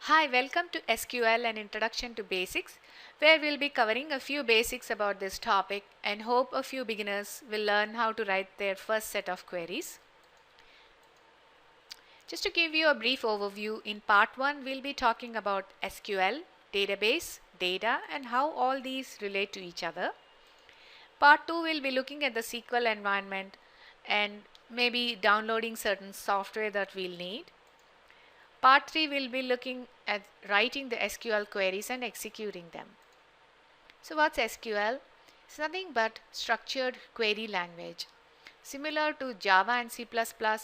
Hi, welcome to SQL and Introduction to Basics, where we'll be covering a few basics about this topic and hope a few beginners will learn how to write their first set of queries. Just to give you a brief overview, in part 1 we'll be talking about SQL, database, data and how all these relate to each other. Part 2 we'll be looking at the SQL environment and maybe downloading certain software that we'll need. Part 3 will be looking at writing the SQL queries and executing them. So what's SQL? It's nothing but structured query language. Similar to Java and C++,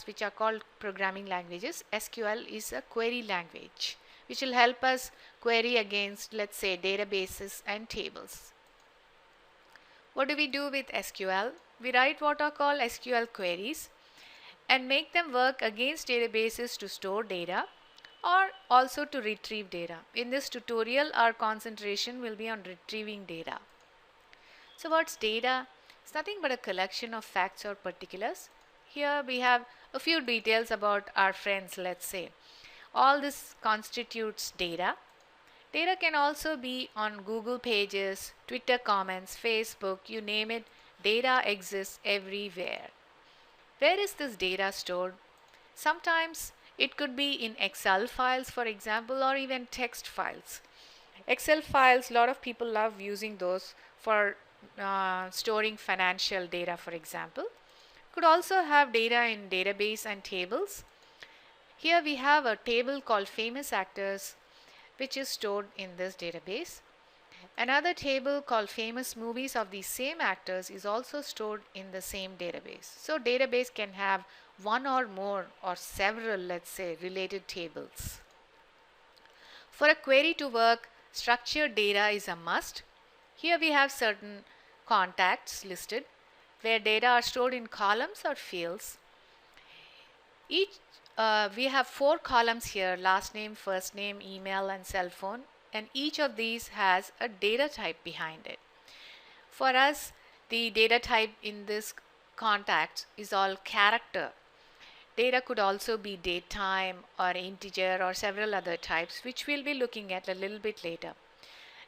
which are called programming languages, SQL is a query language which will help us query against, let's say, databases and tables. What do we do with SQL? We write what are called SQL queries and make them work against databases to store data or also to retrieve data. In this tutorial, our concentration will be on retrieving data. So what's data? It's nothing but a collection of facts or particulars. Here we have a few details about our friends, let's say. All this constitutes data. Data can also be on Google pages, Twitter comments, Facebook, you name it. Data exists everywhere. Where is this data stored? Sometimes it could be in Excel files, for example, or even text files. Excel files, a lot of people love using those for storing financial data, for example. Could also have data in database and tables. Here we have a table called famous actors, which is stored in this database. Another table called famous movies of the same actors is also stored in the same database. So database can have one or more or several, let's say, related tables. For a query to work, structured data is a must. Here we have certain contacts listed where data are stored in columns or fields. We have 4 columns here: last name, first name, email and cell phone, and each of these has a data type behind it. For us, the data type in this contact is all character. Data could also be date time or integer or several other types, which we'll be looking at a little bit later.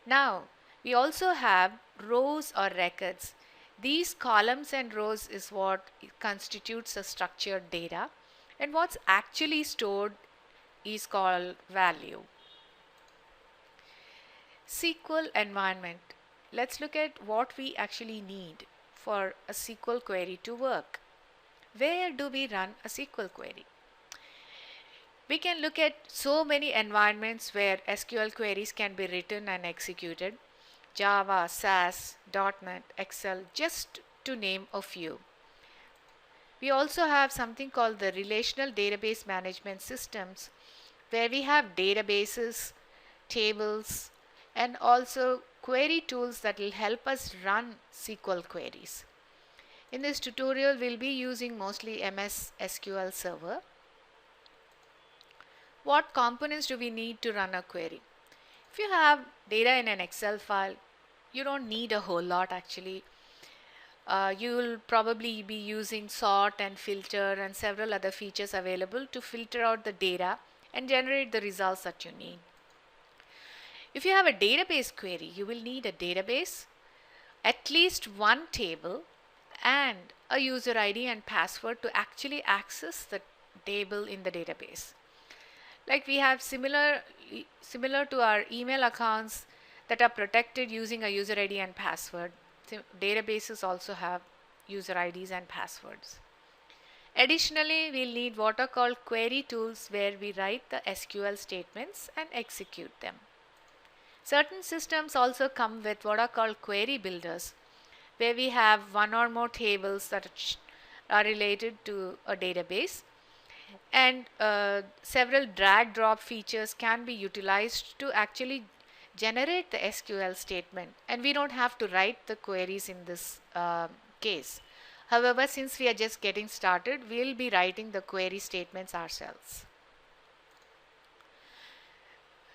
Now, we also have rows or records. These columns and rows is what constitutes a structured data, and what's actually stored is called value. SQL environment. Let's look at what we actually need for a SQL query to work. Where do we run a SQL query? We can look at so many environments where SQL queries can be written and executed. Java, SAS, .NET, Excel, just to name a few. We also have something called the relational database management systems, where we have databases, tables, and also query tools that will help us run SQL queries. In this tutorial, we'll be using mostly MS SQL Server. What components do we need to run a query? If you have data in an Excel file, you don't need a whole lot actually. You will probably be using sort and filter and several other features available to filter out the data and generate the results that you need. If you have a database query, you will need a database, at least one table, and a user ID and password to actually access the table in the database. Like we have similar to our email accounts that are protected using a user ID and password. Databases also have user IDs and passwords. Additionally, we'll need what are called query tools, where we write the SQL statements and execute them. Certain systems also come with what are called query builders, where we have one or more tables that are related to a database, and several drag drop features can be utilized to actually generate the SQL statement, and we don't have to write the queries in this case. However, since we are just getting started, we'll be writing the query statements ourselves.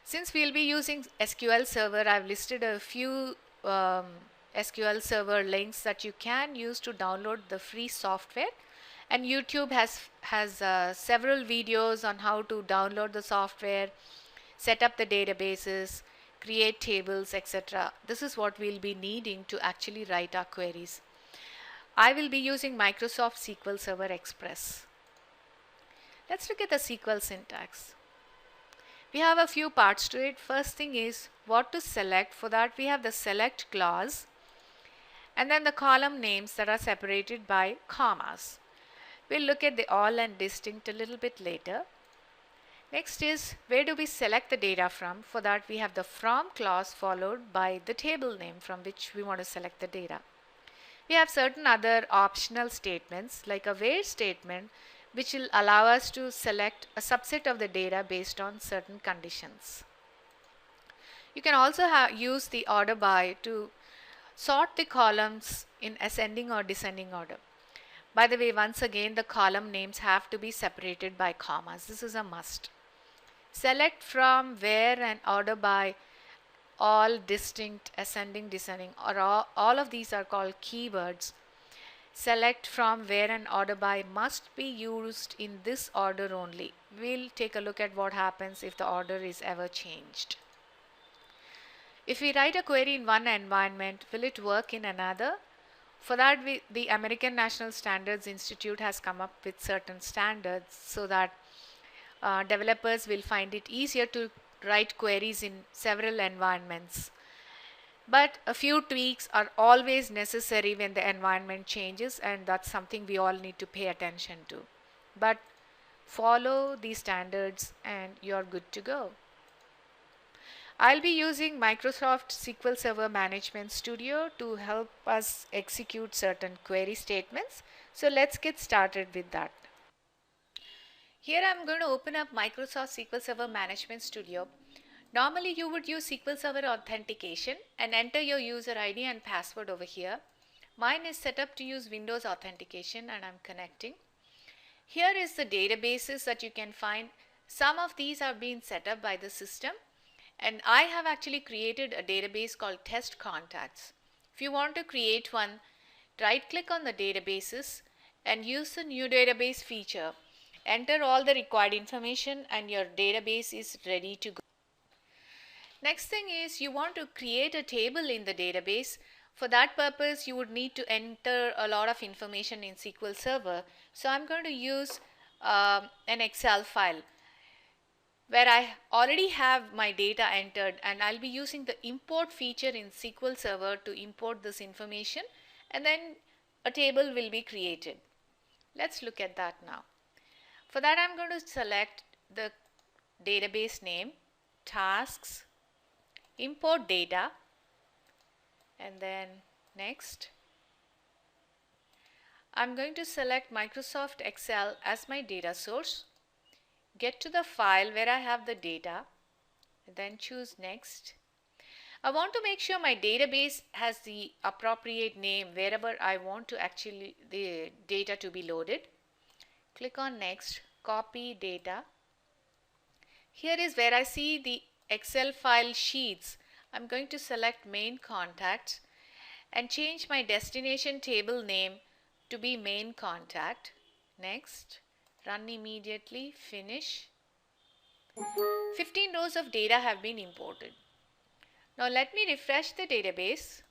Since we'll be using SQL Server, I've listed a few SQL Server links that you can use to download the free software, and YouTube has several videos on how to download the software, set up the databases, create tables, etc. This is what we'll be needing to actually write our queries. I will be using Microsoft SQL Server Express. Let's look at the SQL syntax. We have a few parts to it. First thing is what to select. For that we have the select clause and then the column names that are separated by commas. We'll look at the all and distinct a little bit later. Next is where do we select the data from. For that we have the from clause followed by the table name from which we want to select the data. We have certain other optional statements like a where statement which will allow us to select a subset of the data based on certain conditions. You can also use the order by to sort the columns in ascending or descending order. By the way, once again, the column names have to be separated by commas. This is a must. Select from, where, and order by, all, distinct, ascending, descending, or all of these are called keywords. Select from, where, and order by must be used in this order only. We'll take a look at what happens if the order is ever changed. If we write a query in one environment, will it work in another? For that, the American National Standards Institute has come up with certain standards so that developers will find it easier to write queries in several environments. But a few tweaks are always necessary when the environment changes, and that's something we all need to pay attention to. But follow these standards and you're good to go. I'll be using Microsoft SQL Server Management Studio to help us execute certain query statements. So let's get started with that. Here I'm going to open up Microsoft SQL Server Management Studio. Normally you would use SQL Server Authentication and enter your user ID and password over here. Mine is set up to use Windows Authentication and I'm connecting. Here is the databases that you can find. Some of these are being set up by the system. And I have actually created a database called Test Contacts. If you want to create one, right click on the databases and use the new database feature. Enter all the required information and your database is ready to go. Next thing is you want to create a table in the database. For that purpose, you would need to enter a lot of information in SQL Server. So I'm going to use an Excel file where I already have my data entered, and I'll be using the import feature in SQL Server to import this information, and then a table will be created. Let's look at that now. For that I'm going to select the database name, tasks, import data, and then next. I'm going to select Microsoft Excel as my data source. Get to the file where I have the data, then choose next. I want to make sure my database has the appropriate name wherever I want to actually the data to be loaded. Click on next, copy data. Here is where I see the Excel file sheets. I'm going to select main contacts and change my destination table name to be main contact. Next. Run immediately, finish. 15 rows of data have been imported. Now let me refresh the database.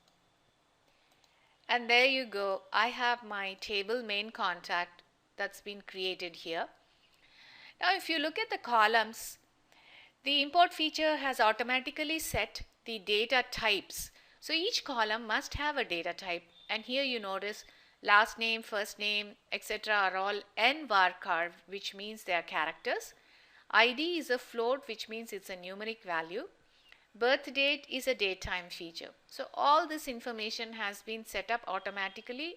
And there you go. I have my table main contact that's been created here. Now if you look at the columns, the import feature has automatically set the data types. So each column must have a data type. And here you notice last name, first name, etc. are all n-varchar, which means they are characters. ID is a float, which means it's a numeric value. Birth date is a datetime feature. So all this information has been set up automatically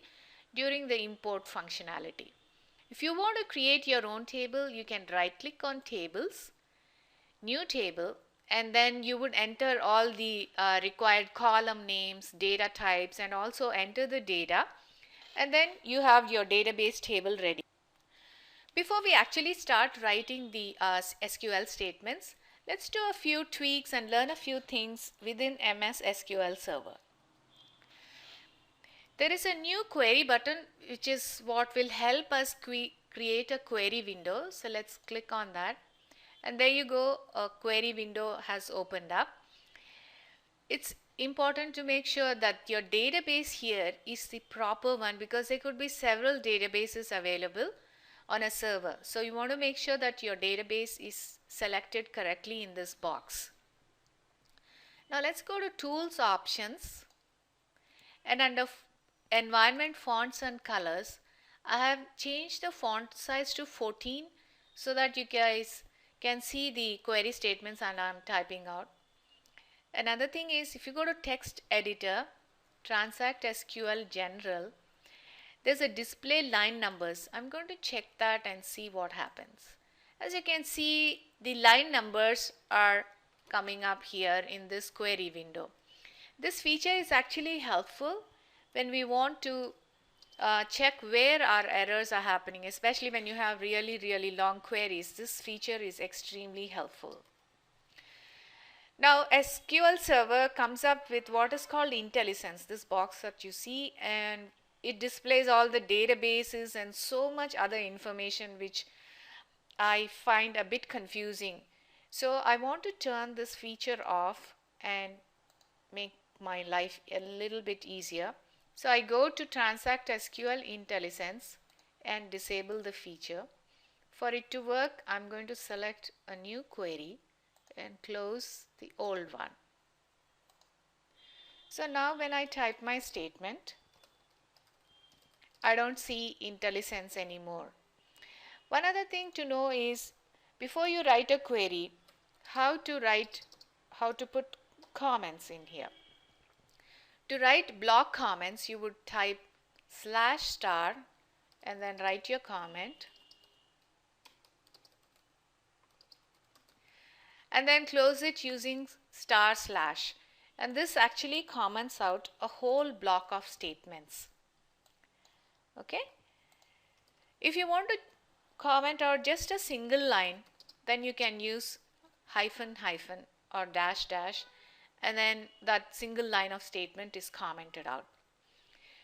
during the import functionality. If you want to create your own table, you can right click on tables, new table, and then you would enter all the required column names, data types, and also enter the data. And then you have your database table ready. Before we actually start writing the SQL statements, let's do a few tweaks and learn a few things within MS SQL Server. There is a new query button which is what will help us create a query window. So let's click on that. And there you go, a query window has opened up. It's important to make sure that your database here is the proper one, because there could be several databases available on a server. So you want to make sure that your database is selected correctly in this box. Now let's go to Tools Options, and under Environment Fonts and Colors, I have changed the font size to 14 so that you guys can see the query statements and I'm typing out. Another thing is, if you go to Text Editor, Transact SQL General, there's a display line numbers. I'm going to check that and see what happens. As you can see, the line numbers are coming up here in this query window. This feature is actually helpful when we want to check where our errors are happening, especially when you have really long queries. This feature is extremely helpful. Now SQL Server comes up with what is called IntelliSense, this box that you see, and it displays all the databases and so much other information which I find a bit confusing. So I want to turn this feature off and make my life a little bit easier. So I go to Transact SQL IntelliSense and disable the feature. For it to work, I'm going to select a new query and close the old one. So now when I type my statement, I don't see IntelliSense anymore. One other thing to know is, before you write a query, how to put comments in here. To write block comments, you would type /* and then write your comment, and then close it using */, and this actually comments out a whole block of statements. Okay? If you want to comment out just a single line, then you can use hyphen or dash, and then that single line of statement is commented out.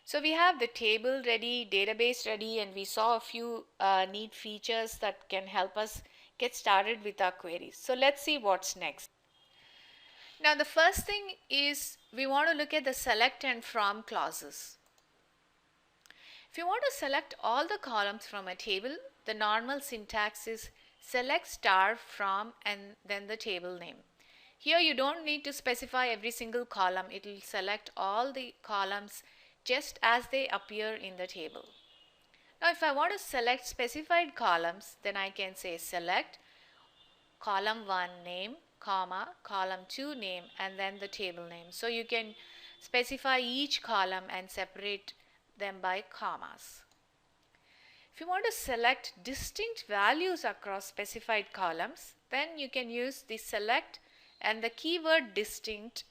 So we have the table ready, database ready, and we saw a few neat features that can help us get started with our queries. So let's see what's next. Now the first thing is, we want to look at the select and from clauses. If you want to select all the columns from a table, the normal syntax is select * from and then the table name. Here you don't need to specify every single column. It will select all the columns just as they appear in the table. Now if I want to select specified columns, then I can say select column 1 name, comma, column 2 name, and then the table name. So you can specify each column and separate them by commas. If you want to select distinct values across specified columns, then you can use the select and the keyword distinct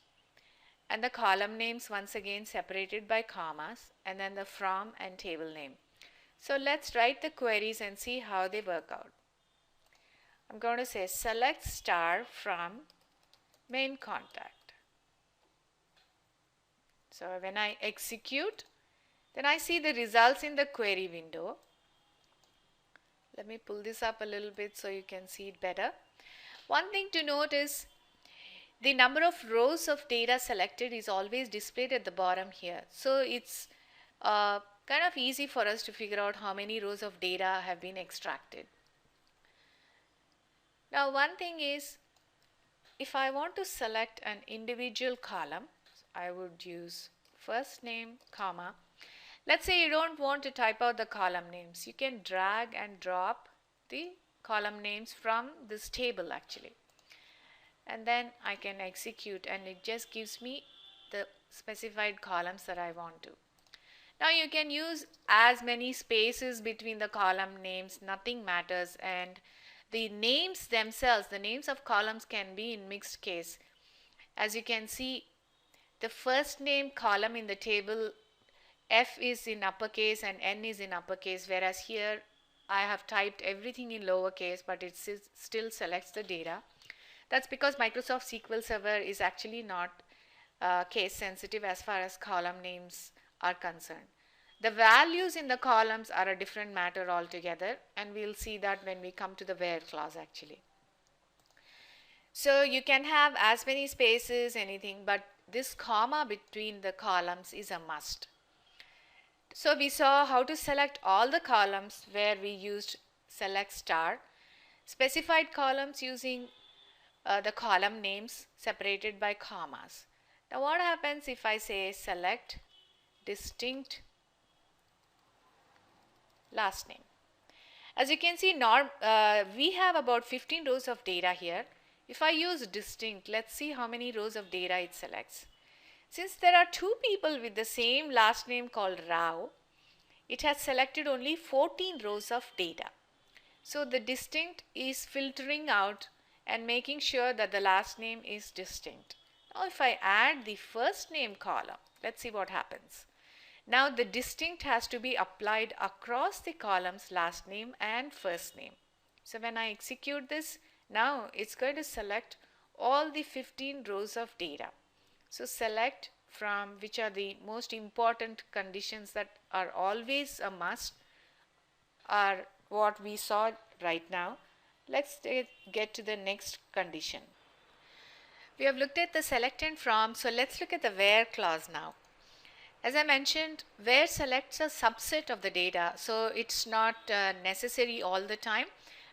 and the column names once again separated by commas, and then the from and table name. So let's write the queries and see how they work out. I'm going to say select * from main contact. So when I execute, then I see the results in the query window. Let me pull this up a little bit so you can see it better. One thing to note is, the number of rows of data selected is always displayed at the bottom here. So it's kind of easy for us to figure out how many rows of data have been extracted. Now one thing is, if I want to select an individual column, I would use first name, comma. Let's say you don't want to type out the column names. You can drag and drop the column names from this table actually. And then I can execute, and it just gives me the specified columns that I want to. Now you can use as many spaces between the column names, nothing matters, and the names themselves, the names of columns can be in mixed case. As you can see, the first name column in the table, F is in uppercase and N is in uppercase, whereas here I have typed everything in lowercase, but it still selects the data. That's because Microsoft SQL Server is actually not case sensitive as far as column names are concerned. The values in the columns are a different matter altogether, and we'll see that when we come to the where clause actually. So you can have as many spaces, anything, but this comma between the columns is a must. So we saw how to select all the columns where we used select star, specified columns using the column names separated by commas. Now what happens if I say select distinct last name? As you can see, we have about 15 rows of data here. If I use distinct, let's see how many rows of data it selects. Since there are two people with the same last name called Rao, it has selected only 14 rows of data. So the distinct is filtering out and making sure that the last name is distinct. Now if I add the first name column, let's see what happens. Now the distinct has to be applied across the columns last name and first name. So when I execute this, now it's going to select all the 15 rows of data. So select from which are the most important conditions that are always a must are what we saw right now. Let's get to the next condition. We have looked at the select and from, so let's look at the where clause now. As I mentioned, where selects a subset of the data, so it's not necessary all the time.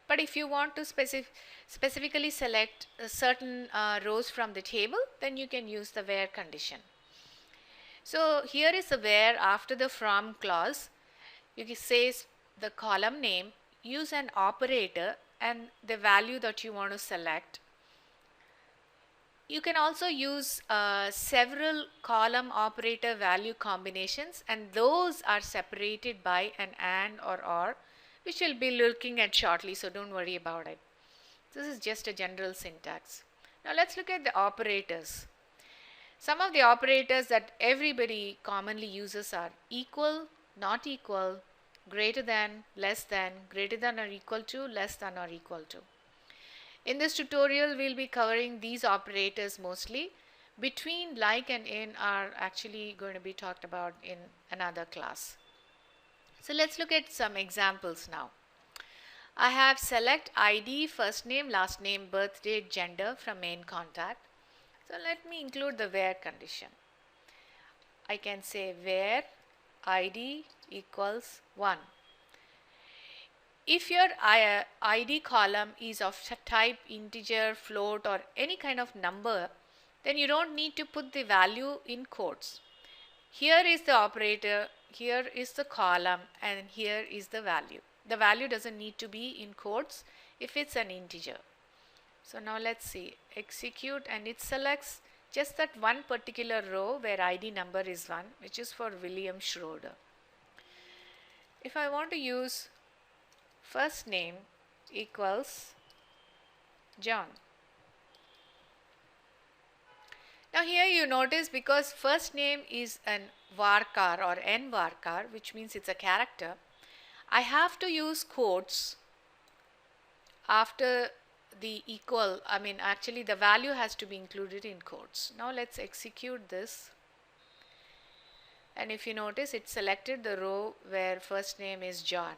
But if you want to specifically select certain rows from the table, then you can use the where condition. So here is the where after the from clause. You can say the column name, use an operator and the value that you want to select. You can also use several column operator value combinations, and those are separated by an and or, which we'll be looking at shortly, so don't worry about it. This is just a general syntax. Now let's look at the operators. Some of the operators that everybody commonly uses are equal, not equal, greater than, less than, greater than or equal to, less than or equal to. In this tutorial, we'll be covering these operators mostly. Between, like and in are actually going to be talked about in another class. So let's look at some examples now. I have select ID, first name, last name, birth date, gender from main contact. So let me include the where condition. I can say where ID equals 1. If your ID column is of type integer, float or any kind of number, then you don't need to put the value in quotes. Here is the operator, here is the column, and here is the value. The value doesn't need to be in quotes if it's an integer. So now let's see, execute, and it selects just that one particular row where ID number is 1, which is for William Schroeder. If I want to use first name equals John. Now here you notice, because first name is an varchar or n varchar, which means it's a character, I have to use quotes after the equal. Actually the value has to be included in quotes. Now let's execute this, and if you notice, it selected the row where first name is John.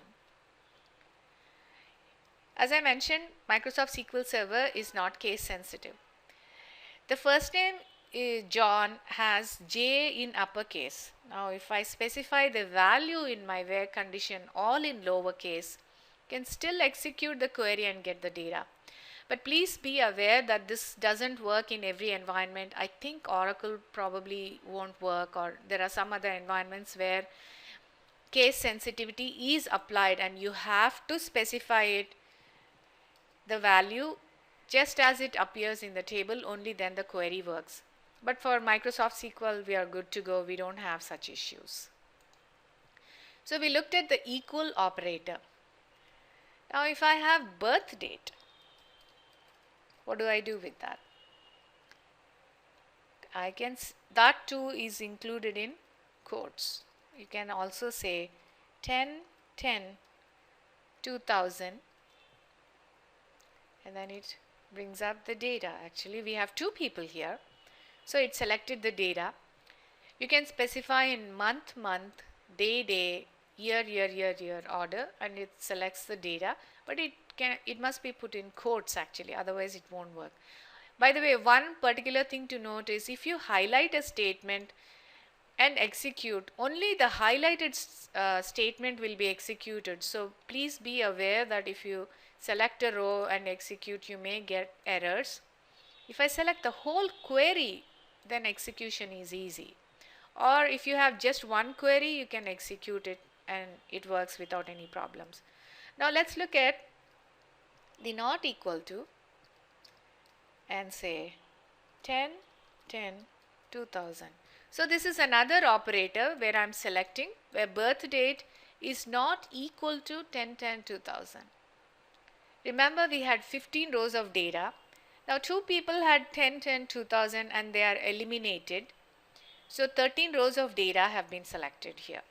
As I mentioned, Microsoft SQL Server is not case sensitive. The first name John has J in uppercase. Now if I specify the value in my where condition all in lowercase, can still execute the query and get the data. But please be aware that this doesn't work in every environment. I think Oracle probably won't work, or there are some other environments where case sensitivity is applied and you have to specify it, the value, just as it appears in the table, only then the query works. But for Microsoft SQL, we are good to go. We don't have such issues. So we looked at the equal operator. Now if I have birth date, what do I do with that? That too is included in quotes. You can also say 10/10/2000, and then it brings up the data. Actually we have two people here, so it selected the data. You can specify in month, day, year order, and it selects the data, but it must be put in quotes actually, otherwise it won't work. By the way, one particular thing to note is if you highlight a statement and execute, only the highlighted statement will be executed. So please be aware that if you select a row and execute, you may get errors. If I select the whole query, then execution is easy. Or if you have just one query, you can execute it and it works without any problems. Now let's look at the not equal to and say 10, 10, 2000. So this is another operator where I am selecting where birth date is not equal to 10, 10, 2000. Remember we had 15 rows of data. Now two people had 10, 10, 2000 and they are eliminated. So 13 rows of data have been selected here.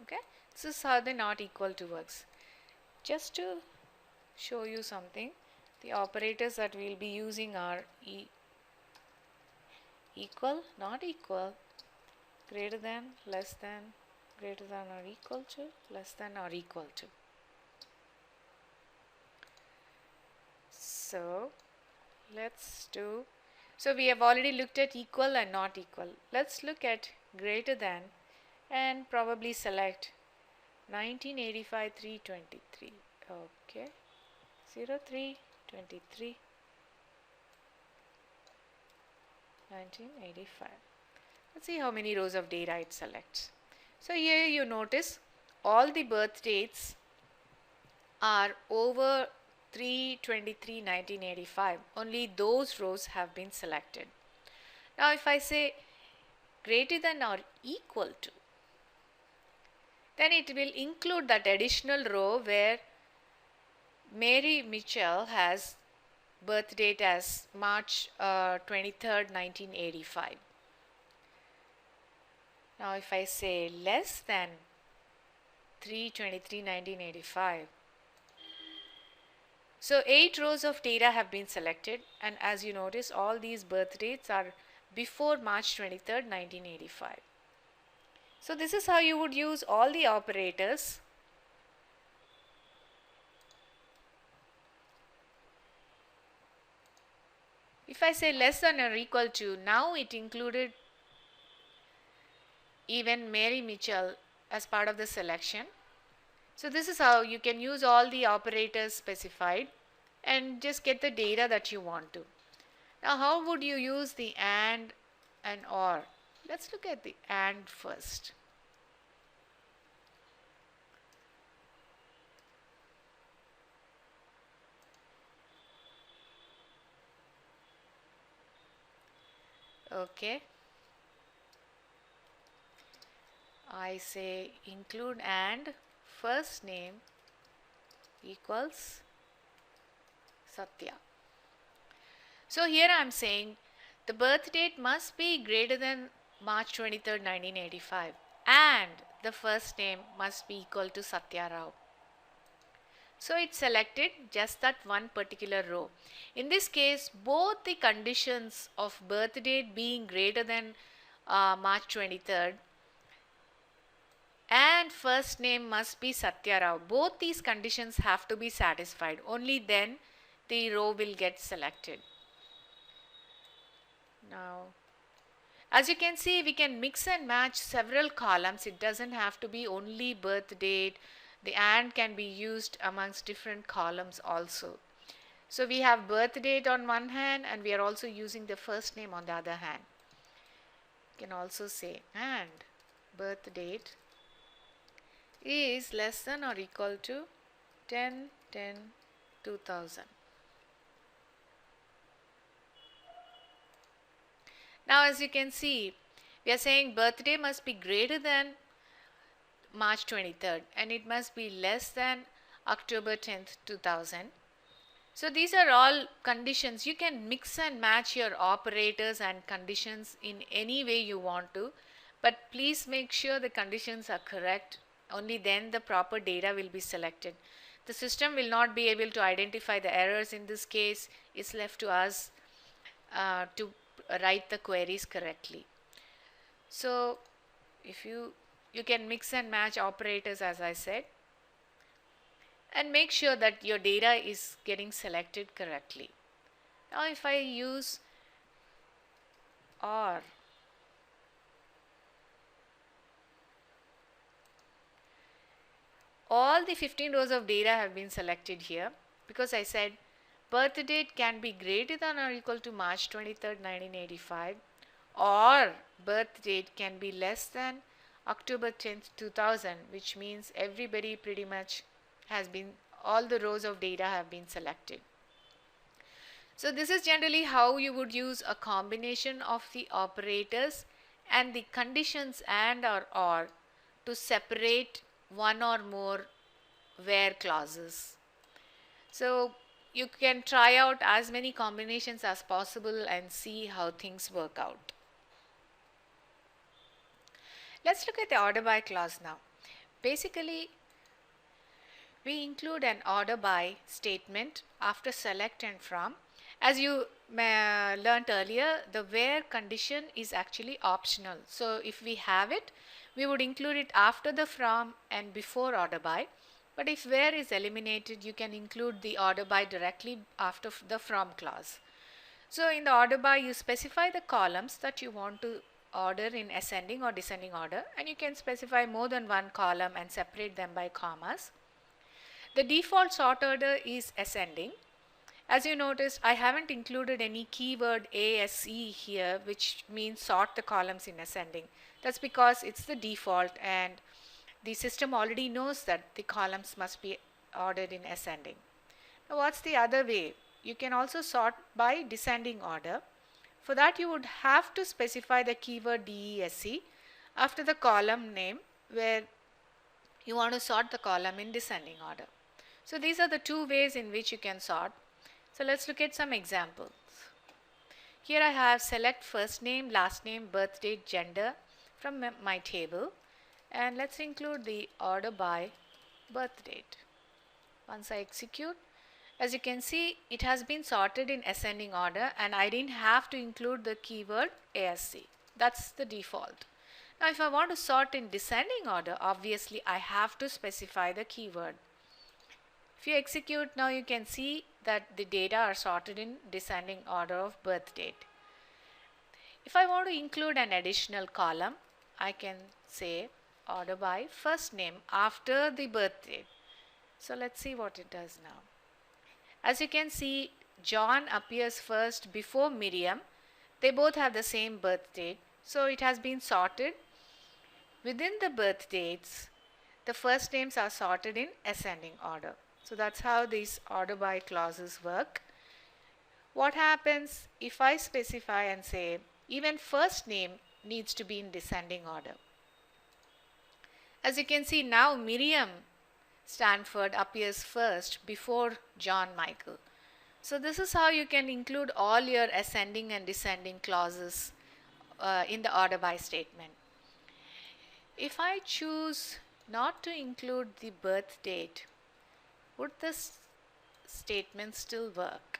Okay, this is how the not equal to works. Just to show you something, the operators that we will be using are equal, not equal, greater than, less than, greater than or equal to, less than or equal to. So let's do, so we have already looked at equal and not equal. Let's look at greater than and probably select 1985 323. Okay, 0323 1985. Let's see how many rows of data it selects. So here you notice all the birth dates are over 323 1985. Only those rows have been selected. Now if I say greater than or equal to, then it will include that additional row where Mary Mitchell has birth date as March 23rd 1985. Now if I say less than 323 1985, so 8 rows of data have been selected, and as you notice all these birth dates are before March 23rd 1985. So this is how you would use all the operators. If I say less than or equal to, now it included even Mary Mitchell as part of the selection. So this is how you can use all the operators specified and just get the data that you want to. Now how would you use the and or? Let's look at the and first. Okay, I say include and first name equals Satya. So here I am saying the birth date must be greater than March 23rd 1985 and the first name must be equal to Satya Rao. So it selected just that one particular row. In this case, both the conditions of birth date being greater than March 23rd and first name must be Satya Rao. Both these conditions have to be satisfied. Only then the row will get selected. Now, as you can see, we can mix and match several columns. It doesn't have to be only birth date. The and can be used amongst different columns also. So we have birth date on one hand and we are also using the first name on the other hand. You can also say and birth date is less than or equal to 10, 10, 2000. Now as you can see, we are saying birthday must be greater than March 23rd and it must be less than October 10th 2000. So these are all conditions. You can mix and match your operators and conditions in any way you want to, but please make sure the conditions are correct. Only then the proper data will be selected. The system will not be able to identify the errors. In this case, it's left to us to write the queries correctly. So if you can mix and match operators as I said, and make sure that your data is getting selected correctly. Now if I use OR, all the 15 rows of data have been selected here because I said birth date can be greater than or equal to March 23rd, 1985, or birth date can be less than October 10th, 2000, which means everybody pretty much has been, all the rows of data have been selected. So this is generally how you would use a combination of the operators and the conditions and or to separate one or more where clauses. So you can try out as many combinations as possible and see how things work out. Let's look at the order by clause now. Basically, we include an order by statement after select and from. As you learnt earlier, the where condition is actually optional. So if we have it, we would include it after the from and before order by. But if where is eliminated, you can include the order by directly after the from clause. So in the order by, you specify the columns that you want to order in ascending or descending order, and you can specify more than one column and separate them by commas. The default sort order is ascending. As you noticed, I haven't included any keyword ASE here, which means sort the columns in ascending. That's because it's the default and the system already knows that the columns must be ordered in ascending. Now what's the other way? You can also sort by descending order. For that you would have to specify the keyword DESC after the column name where you want to sort the column in descending order. So these are the two ways in which you can sort. So let's look at some examples. Here I have select first name, last name, birth date, gender from my table, and let's include the order by birth date. Once I execute, as you can see, it has been sorted in ascending order and I didn't have to include the keyword ASC. That's the default. Now if I want to sort in descending order, obviously I have to specify the keyword. If you execute now, you can see that the data are sorted in descending order of birth date. If I want to include an additional column, I can say order by first name after the birth date. So let's see what it does now. As you can see, John appears first before Miriam. They both have the same birth date. So it has been sorted. Within the birth dates, the first names are sorted in ascending order. So that's how these order by clauses work. What happens if I specify and say even first name needs to be in descending order? As you can see now, Miriam Stanford appears first before John Michael. So this is how you can include all your ascending and descending clauses in the order by statement. If I choose not to include the birth date, would this statement still work?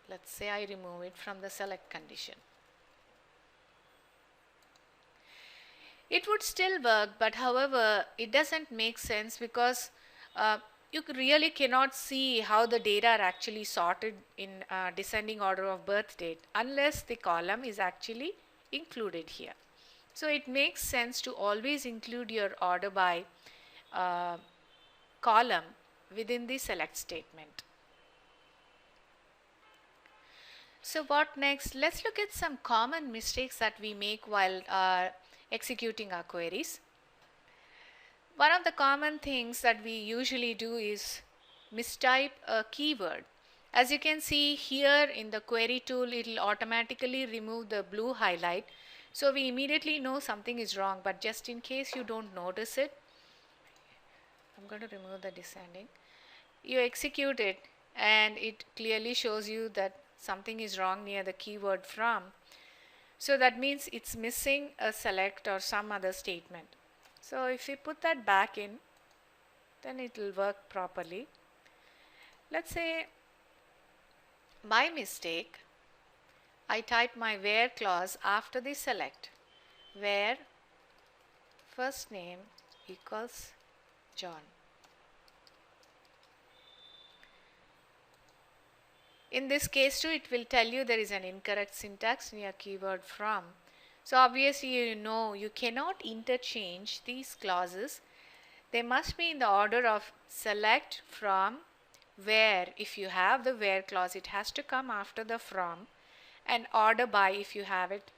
Let's say I remove it from the select condition. It would still work, but however, it doesn't make sense because you really cannot see how the data are actually sorted in descending order of birth date unless the column is actually included here. So it makes sense to always include your order by column within the select statement. So what next? Let's look at some common mistakes that we make while executing our queries. One of the common things that we usually do is mistype a keyword. As you can see here in the query tool, it will automatically remove the blue highlight. So we immediately know something is wrong, but just in case you don't notice it, I'm going to remove the descending. You execute it and it clearly shows you that something is wrong near the keyword from. So that means it's missing a select or some other statement. So if we put that back in, then it will work properly. Let's say by mistake, I type my where clause after the select, where first name equals John. In this case too, it will tell you there is an incorrect syntax near keyword from. So obviously you know you cannot interchange these clauses. They must be in the order of select, from, where. If you have the where clause, it has to come after the from, and order by if you have it.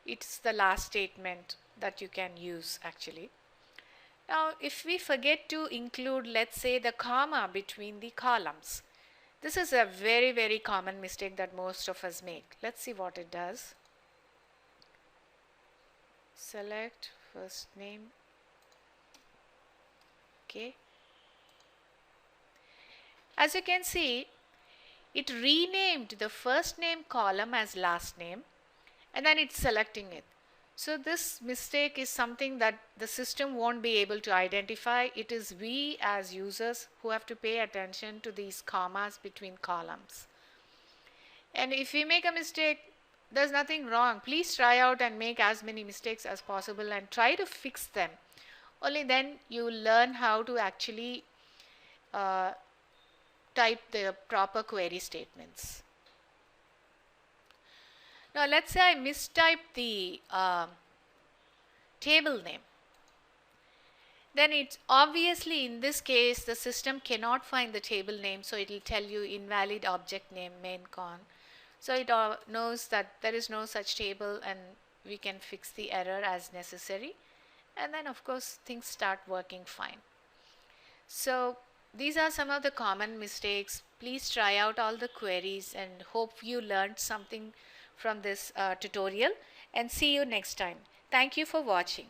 It's the last statement that you can use actually. Now if we forget to include, let's say, the comma between the columns, this is a very common mistake that most of us make. Let's see what it does. Select first name. Okay. As you can see, it renamed the first name column as last name, and then it's selecting it. So this mistake is something that the system won't be able to identify. It is we as users who have to pay attention to these commas between columns. And if we make a mistake, there's nothing wrong. Please try out and make as many mistakes as possible and try to fix them. Only then you will learn how to actually type the proper query statements. Now let's say I mistyped the table name. Then it's obviously, in this case, the system cannot find the table name, so it will tell you invalid object name main con. So it knows that there is no such table, and we can fix the error as necessary, and then of course things start working fine. So these are some of the common mistakes. Please try out all the queries and hope you learned something from this tutorial, and see you next time. Thank you for watching.